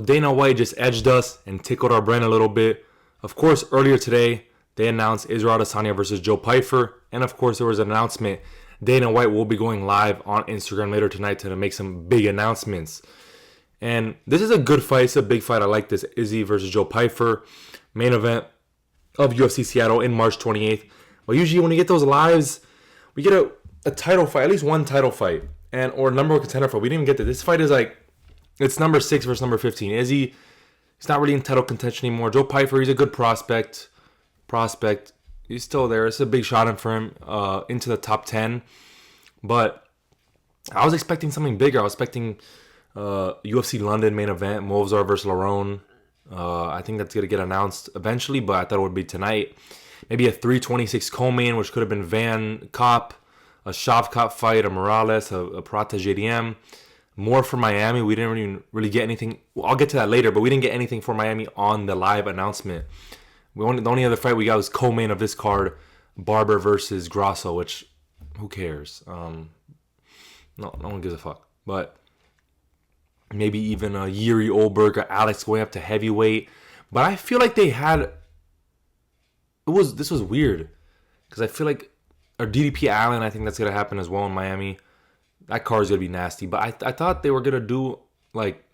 Dana White just edged us and tickled our brain a little bit. Of course, earlier today, they announced Israel Adesanya versus Joe Pyfer. And of course, there was an announcement. Dana White will be going live on Instagram later tonight to make some big announcements. And this is a good fight. It's a big fight. I like this. Izzy versus Joe Pyfer. Main event of UFC Seattle in March 28th. But usually when we get those lives, we get a title fight, at least one title fight, or number one contender fight. We didn't even get that. This fight is like, it's number 6 versus number 15. Izzy, he's not really in title contention anymore. Joe Pyfer, he's a good prospect. He's still there. It's a big shot for him into the top 10. But I was expecting something bigger. I was expecting UFC London main event, Movsar versus Lerone. I think that's going to get announced eventually, but I thought it would be tonight. Maybe a 326 co-main, which could have been Van Kopp, a Shavkat fight, a Morales, a Prata JDM. More for Miami. We didn't even really get anything. Well, I'll get to that later, but we didn't get anything for Miami on the live announcement. The only other fight we got was co-main of this card, Barber versus Grasso, which, who cares? No one gives a fuck. But maybe even a Yuri Olberg or Alex going up to heavyweight. But I feel like they had... This was weird. Because I feel like... Or DDP Allen, I think that's going to happen as well in Miami. That card is going to be nasty. But I thought they were going to do, like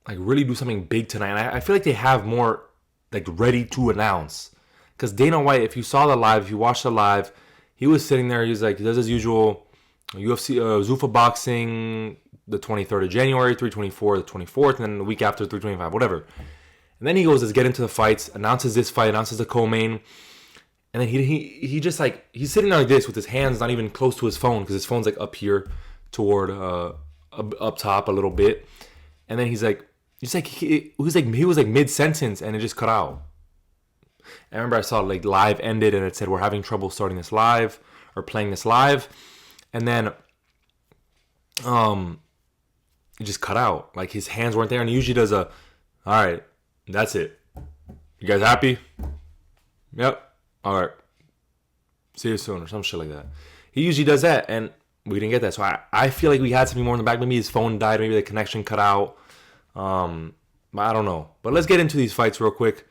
really do something big tonight. And I feel like they have more, like, ready to announce. Because Dana White, if you saw the live, if you watched the live, he was sitting there. He was like, he does his usual UFC, Zuffa Boxing, the 23rd of January, 324, the 24th, and then the week after, 325, whatever. And then he goes, let's get into the fights, announces this fight, announces the co-main. And then he just like, he's sitting there like this with his hands not even close to his phone because his phone's like up here toward, up top a little bit. And then he was like mid-sentence and it just cut out. I remember I saw like live ended and it said, we're having trouble starting this live or playing this live. And then it just cut out. Like his hands weren't there. And he usually does all right, that's it. You guys happy? Yep. All right. See you soon or some shit like that. He usually does that and we didn't get that. So I feel like we had something more in the back. Maybe his phone died. Maybe the connection cut out. I don't know. But let's get into these fights real quick.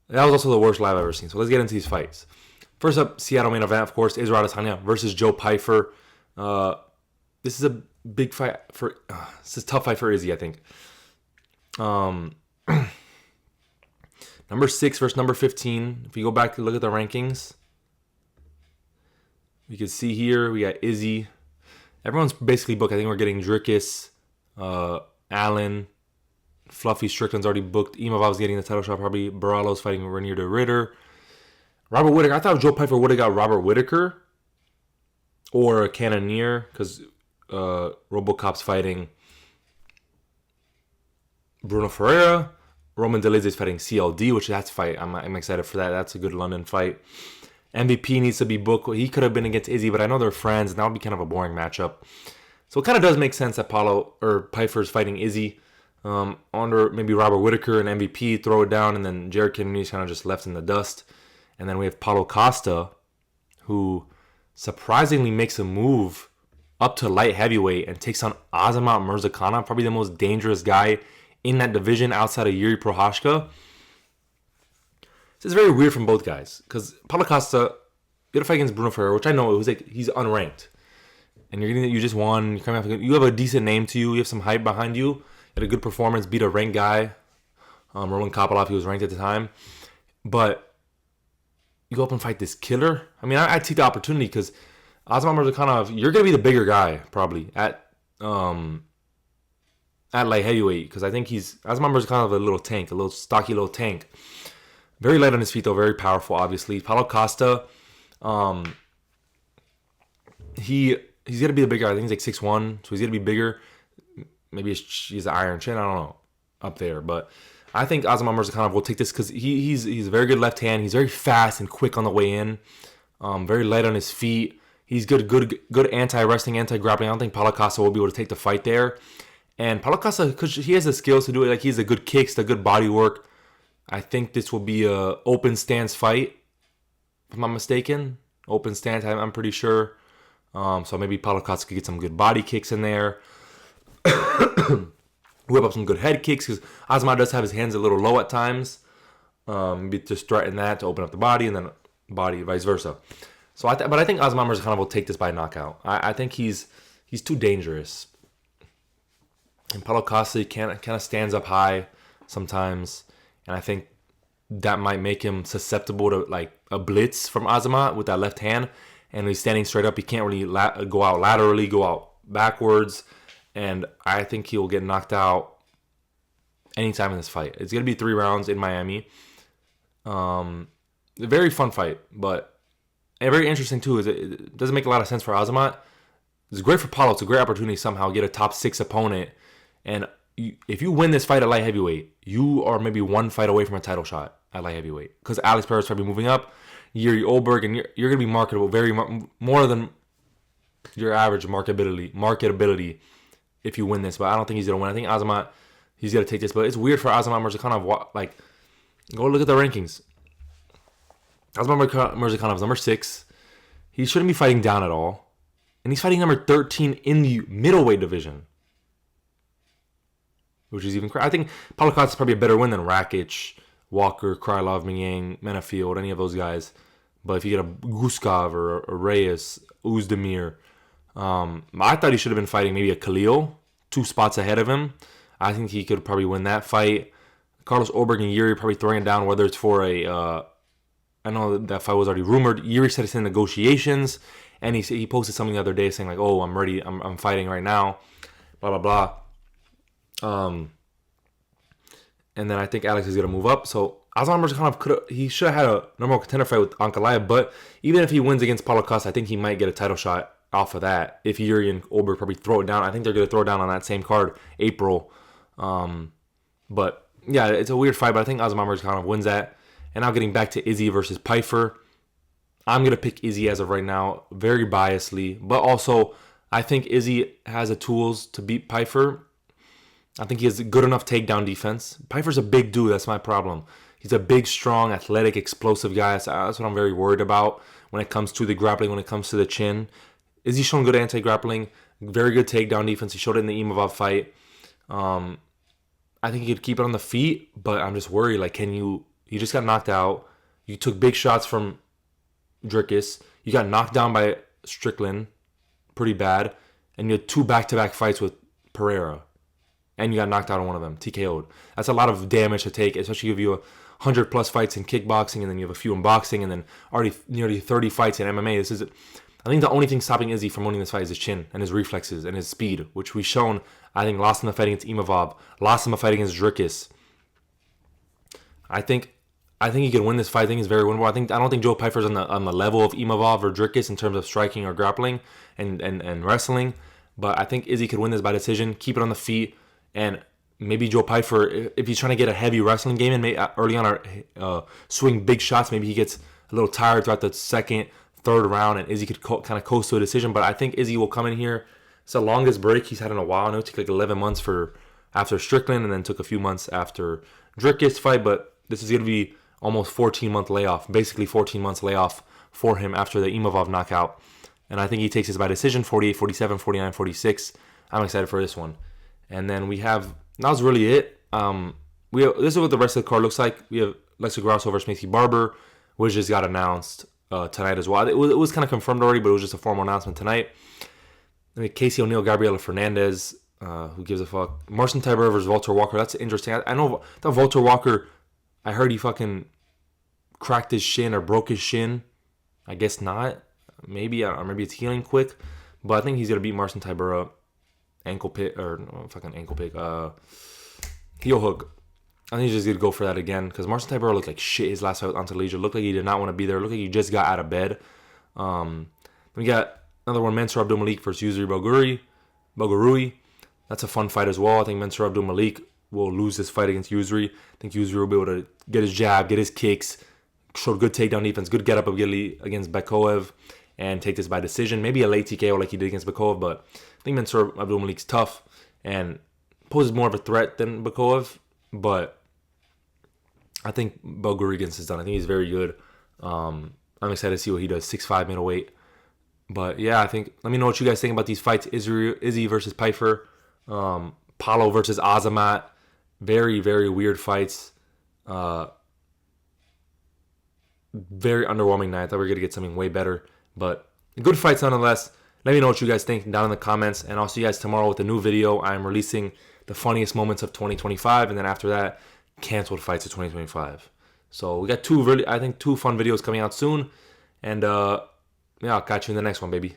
That was also the worst live I've ever seen. So let's get into these fights. First up, Seattle main event, of course, Israel Adesanya versus Joe Pyfer. This is a big fight for... this is a tough fight for Izzy, I think. Number 6 versus number 15. If you go back and look at the rankings, you can see here we got Izzy. Everyone's basically booked. I think we're getting Dricus, Allen, Fluffy Strickland's already booked. Imavov's getting the title shot. Probably Baralo's fighting Renier de Ritter. Robert Whittaker. I thought Joe Pyfer would have got Robert Whittaker or Cannonier because RoboCop's fighting Bruno Ferreira. Roman Dolidze is fighting CLD, which that's a fight. I'm excited for that. That's a good London fight. MVP needs to be booked. He could have been against Izzy, but I know they're friends, and that would be kind of a boring matchup. So it kind of does make sense that Paulo or Pyfer is fighting Izzy under maybe Robert Whittaker and MVP, throw it down, and then Jared Cannonier's kind of just left in the dust. And then we have Paulo Costa, who surprisingly makes a move up to light heavyweight and takes on Azamat Murzakonov, probably the most dangerous guy in that division outside of Yuri Prochazka. This is very weird from both guys because Paulo Costa did a fight against Bruno Ferreira, which I know it was like he's unranked, and you just won. You have a decent name to you. You have some hype behind you. You had a good performance, beat a ranked guy, Roman Kopylov. He was ranked at the time, but you go up and fight this killer. I mean, I take the opportunity because Azamat Murzakonov, you're gonna be the bigger guy probably at light heavyweight because I think Azamat Murzakonov a little tank, a little stocky little tank. Very light on his feet though, very powerful obviously. Paulo Costa, he's gonna be the bigger guy. I think he's like 6'1", so he's gonna be bigger. Maybe he's an iron chin, I don't know, up there. But I think Azamat Murzakonov will take this because he's a very good left hand. He's very fast and quick on the way in. Very light on his feet. He's good anti-wrestling, anti-grappling. I don't think Paulo Costa will be able to take the fight there. And Paulo Costa, because he has the skills to do it, like he's a good kicks, the good body work. I think this will be a open stance fight, if I'm not mistaken. Open stance, I'm pretty sure. So maybe Paulo Costa could get some good body kicks in there. whip up some good head kicks, because Azamat does have his hands a little low at times. Maybe just threaten that to open up the body, and then body vice versa. So, but I think Azamat Murzakonov will take this by knockout. I think he's too dangerous. And Paulo Costa kind of stands up high sometimes, and I think that might make him susceptible to like a blitz from Azamat with that left hand. And when he's standing straight up, he can't really go out laterally, go out backwards, and I think he will get knocked out anytime in this fight. It's gonna be 3 rounds in Miami. A very fun fight, but very interesting too. Is it doesn't make a lot of sense for Azamat. It's great for Paulo. It's a great opportunity to somehow get a top 6 opponent. And if you win this fight at light heavyweight, you are maybe 1 fight away from a title shot at light heavyweight. Because Alex Perez probably moving up, Yuri Olberg, and you're going to be marketable more than your average marketability if you win this. But I don't think he's going to win. I think Azamat, he's going to take this. But it's weird for Azamat Murzakonov. Like, go look at the rankings. Azamat Murzakonov is number 6. He shouldn't be fighting down at all. And he's fighting number 13 in the middleweight division, which is even crazy. I think Paulo Costa is probably a better win than Rakic, Walker, Krylov, Miyang, Menafield, any of those guys. But if you get a Guskov or a Reyes, Uzdemir, I thought he should have been fighting maybe a Khalil, 2 spots ahead of him. I think he could probably win that fight. Carlos Olberg and Yuri probably throwing it down, whether it's for a... I know that fight was already rumored. Yuri said it's in negotiations, and he posted something the other day saying like, "Oh, I'm ready. I'm fighting right now." Blah blah blah. And then I think Alex is gonna move up. So Azamat Murzakonov should have had a number 1 contender fight with Ankalaev, but even if he wins against Paulo Costa, I think he might get a title shot off of that. If Yuri and Olberg probably throw it down, I think they're gonna throw it down on that same card, April. But yeah, it's a weird fight, but I think Azamat Murzakonov wins that. And now getting back to Izzy versus Pyfer. I'm going to pick Izzy as of right now, very biasly. But also, I think Izzy has the tools to beat Pyfer. I think he has a good enough takedown defense. Pyfer's a big dude. That's my problem. He's a big, strong, athletic, explosive guy. So that's what I'm very worried about when it comes to the grappling, when it comes to the chin. Izzy's shown good anti-grappling, very good takedown defense. He showed it in the Imavov fight. I think he could keep it on the feet, but I'm just worried. Like, you just got knocked out. You took big shots from Dricus. You got knocked down by Strickland pretty bad. And you had 2 back-to-back fights with Pereira. And you got knocked out on one of them, TKO'd. That's a lot of damage to take, especially if you have 100-plus fights in kickboxing, and then you have a few in boxing, and then already nearly 30 fights in MMA. I think the only thing stopping Izzy from winning this fight is his chin and his reflexes and his speed, which we've shown. I think lost him the fight against Imavov, lost him a fight against Dricus. I think he can win this fight. I think he's very winnable. I don't think Joe Pyfer's on the level of Imavov or Dricus in terms of striking or grappling and wrestling. But I think Izzy could win this by decision, keep it on the feet, and maybe Joe Pyfer, if he's trying to get a heavy wrestling game and early on swing big shots, maybe he gets a little tired throughout the 2nd, 3rd round, and Izzy could kind of coast to a decision. But I think Izzy will come in here. It's the longest break he's had in a while. I know it took like 11 months after Strickland, and then took a few months after Dricus fight. But this is going to be almost 14-month layoff, basically 14 months layoff for him after the Imavov knockout. And I think he takes this by decision, 48, 47, 49, 46. I'm excited for this one. And then that was really it. This is what the rest of the card looks like. We have Alexa Grasso versus Maycee Barber, which just got announced tonight as well. It was kind of confirmed already, but it was just a formal announcement tonight. Casey O'Neill, Gabriela Fernandez, who gives a fuck. Marcin Tybura versus Walter Walker. That's interesting. I know that Walter Walker, I heard he fucking cracked his shin or broke his shin. I guess not. Maybe, or maybe it's healing quick. But I think he's going to beat Marcin Tybura. Heel hook. I think he's just going to go for that again. Because Marcin Tybura looked like shit his last fight with Antalija. Looked like he did not want to be there. Looked like he just got out of bed. We got another one, Mansour Abdul-Malik versus Yusri Bogarui. That's a fun fight as well. I think Mansour Abdul-Malik will lose this fight against Yusri. I think Yusri will be able to get his jab, get his kicks, showed good takedown defense, good get up against Bekoev, and take this by decision. Maybe a late TKO like he did against Bekoev, but I think Mansour Abdul-Malik's tough and poses more of a threat than Bekoev, but I think Bogarui against is done. I think he's very good. I'm excited to see what he does, 6'5" middleweight. But yeah, let me know what you guys think about these fights. Izzy versus Pyfer. Paulo versus Azamat. Very, very weird fights. Very underwhelming night. I thought we were going to get something way better. But good fights nonetheless. Let me know what you guys think down in the comments. And I'll see you guys tomorrow with a new video. I'm releasing the funniest moments of 2025. And then after that, canceled fights of 2025. So we got two fun videos coming out soon. And yeah, I'll catch you in the next one, baby.